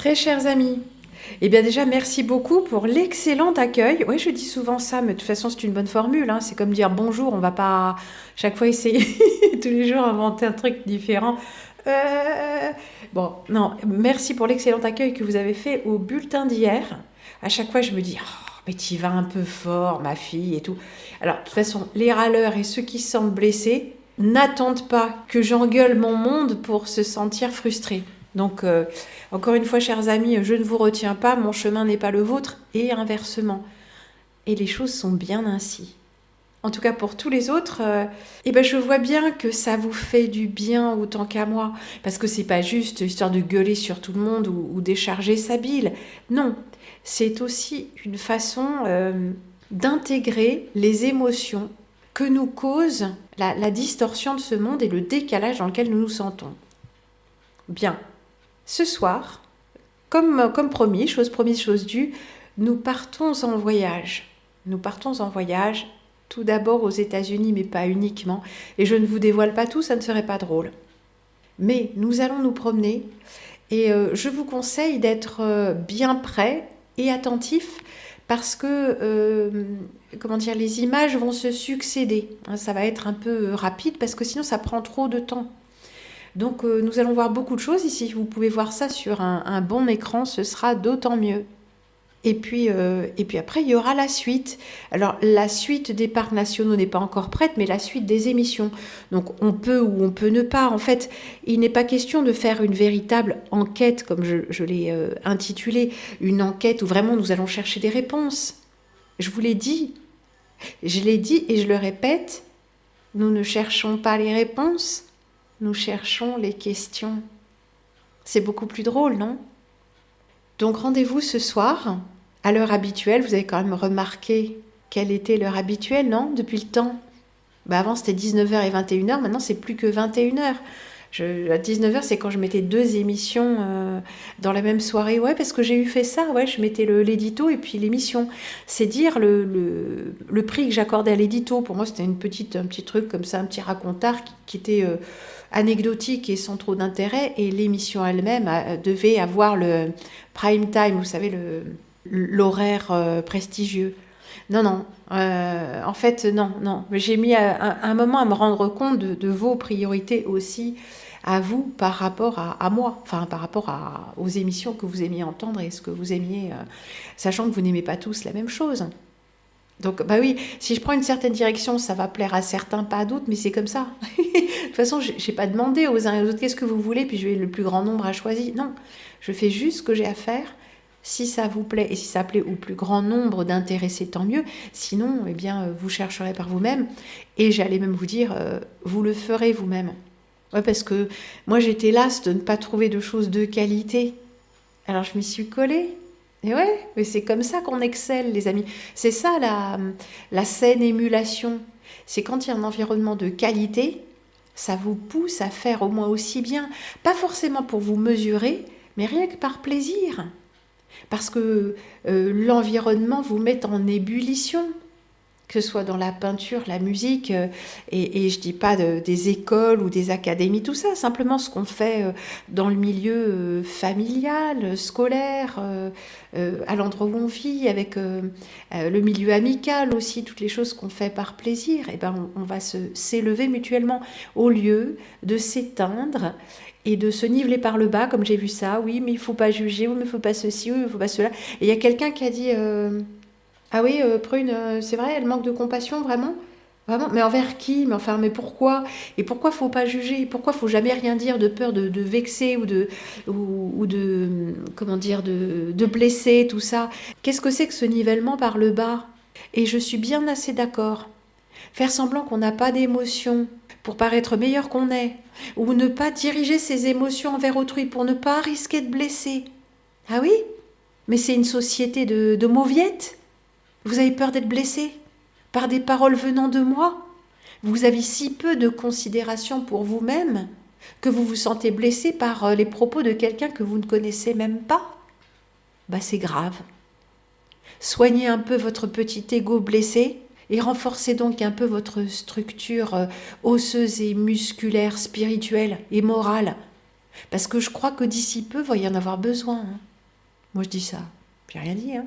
Très chers amis, eh bien déjà merci beaucoup pour l'excellent accueil. Oui, je dis souvent ça, mais de toute façon c'est une bonne formule, hein. C'est comme dire bonjour, on va pas chaque fois essayer tous les jours inventer un truc différent. Bon, non, merci pour l'excellent accueil que vous avez fait au bulletin d'hier. À chaque fois je me dis, oh, mais tu vas un peu fort ma fille et tout. Alors de toute façon, les râleurs et ceux qui se sentent blessés n'attendent pas que j'engueule mon monde pour se sentir frustrés. Donc, encore une fois, chers amis, je ne vous retiens pas, mon chemin n'est pas le vôtre, et inversement. Et les choses sont bien ainsi. En tout cas, pour tous les autres, eh ben, je vois bien que ça vous fait du bien autant qu'à moi. Parce que c'est pas juste histoire de gueuler sur tout le monde ou décharger sa bile. Non, c'est aussi une façon d'intégrer les émotions que nous cause la distorsion de ce monde et le décalage dans lequel nous nous sentons. Bien. Ce soir, comme promis, chose promise, chose due, nous partons en voyage. Nous partons en voyage, tout d'abord aux États-Unis, mais pas uniquement. Et je ne vous dévoile pas tout, ça ne serait pas drôle. Mais nous allons nous promener et je vous conseille d'être bien prêt et attentif parce que les images vont se succéder. Ça va être un peu rapide parce que sinon ça prend trop de temps. Donc nous allons voir beaucoup de choses ici. Vous pouvez voir ça sur un bon écran, ce sera d'autant mieux. Et puis après, il y aura la suite. Alors, la suite des parcs nationaux n'est pas encore prête, mais la suite des émissions. Donc, on peut ou on peut ne pas. En fait, il n'est pas question de faire une véritable enquête, comme je l'ai intitulé, une enquête où vraiment nous allons chercher des réponses. Je vous l'ai dit. Je l'ai dit et je le répète, nous ne cherchons pas les réponses. Nous cherchons les questions. C'est beaucoup plus drôle, non ? Donc rendez-vous ce soir, à l'heure habituelle. Vous avez quand même remarqué quelle était l'heure habituelle, non ? Depuis le temps. Avant c'était 19h et 21h, maintenant c'est plus que 21h. À 19h, c'est quand je mettais 2 émissions dans la même soirée. Ouais, parce que j'ai eu fait ça, ouais, je mettais l'édito et puis l'émission. C'est dire le prix que j'accordais à l'édito. Pour moi, c'était un petit truc comme ça, un petit racontard qui était anecdotique et sans trop d'intérêt. Et l'émission elle-même devait avoir le prime time, vous savez, l'horaire prestigieux. Non. En fait, non. J'ai mis un moment à me rendre compte de vos priorités aussi à vous par rapport à moi, enfin par rapport aux émissions que vous aimiez entendre et ce que vous aimiez, sachant que vous n'aimez pas tous la même chose. Donc, oui, si je prends une certaine direction, ça va plaire à certains, pas à d'autres, mais c'est comme ça. De toute façon, je n'ai pas demandé aux uns et aux autres qu'est-ce que vous voulez, puis je vais le plus grand nombre à choisir. Non, je fais juste ce que j'ai à faire. Si ça vous plaît et si ça plaît au plus grand nombre d'intéressés, tant mieux. Sinon, eh bien, vous chercherez par vous-même. Et j'allais même vous dire, vous le ferez vous-même. Ouais, parce que moi, j'étais lasse de ne pas trouver de choses de qualité. Alors, je m'y suis collée. Et ouais, mais c'est comme ça qu'on excelle, les amis. C'est ça, la saine émulation. C'est quand il y a un environnement de qualité, ça vous pousse à faire au moins aussi bien. Pas forcément pour vous mesurer, mais rien que par plaisir. Parce que l'environnement vous met en ébullition, que ce soit dans la peinture, la musique, et je ne dis pas des écoles ou des académies, tout ça, simplement ce qu'on fait dans le milieu familial, scolaire, à l'endroit où on vit, avec le milieu amical aussi, toutes les choses qu'on fait par plaisir, et on va s'élever mutuellement au lieu de s'éteindre et de se niveler par le bas, comme j'ai vu ça. Oui, mais il ne faut pas juger, oui, mais il ne faut pas ceci, oui, mais il ne faut pas cela. Et il y a quelqu'un qui a dit ah oui, Prune, c'est vrai, elle manque de compassion, vraiment ? Vraiment ? Mais envers qui ? Mais pourquoi ? Et pourquoi faut pas juger ? Pourquoi faut jamais rien dire de peur de vexer ou de blesser, tout ça ? Qu'est-ce que c'est que ce nivellement par le bas ? Et je suis bien assez d'accord. Faire semblant qu'on n'a pas d'émotions pour paraître meilleur qu'on est, ou ne pas diriger ses émotions envers autrui pour ne pas risquer de blesser. Ah oui ? Mais c'est une société de mauviettes ? Vous avez peur d'être blessé par des paroles venant de moi ? Vous avez si peu de considération pour vous-même que vous vous sentez blessé par les propos de quelqu'un que vous ne connaissez même pas ? C'est grave. Soignez un peu votre petit ego blessé et renforcez donc un peu votre structure osseuse et musculaire, spirituelle et morale. Parce que je crois que d'ici peu, il va y en avoir besoin. Moi, je dis ça. J'ai rien dit, hein.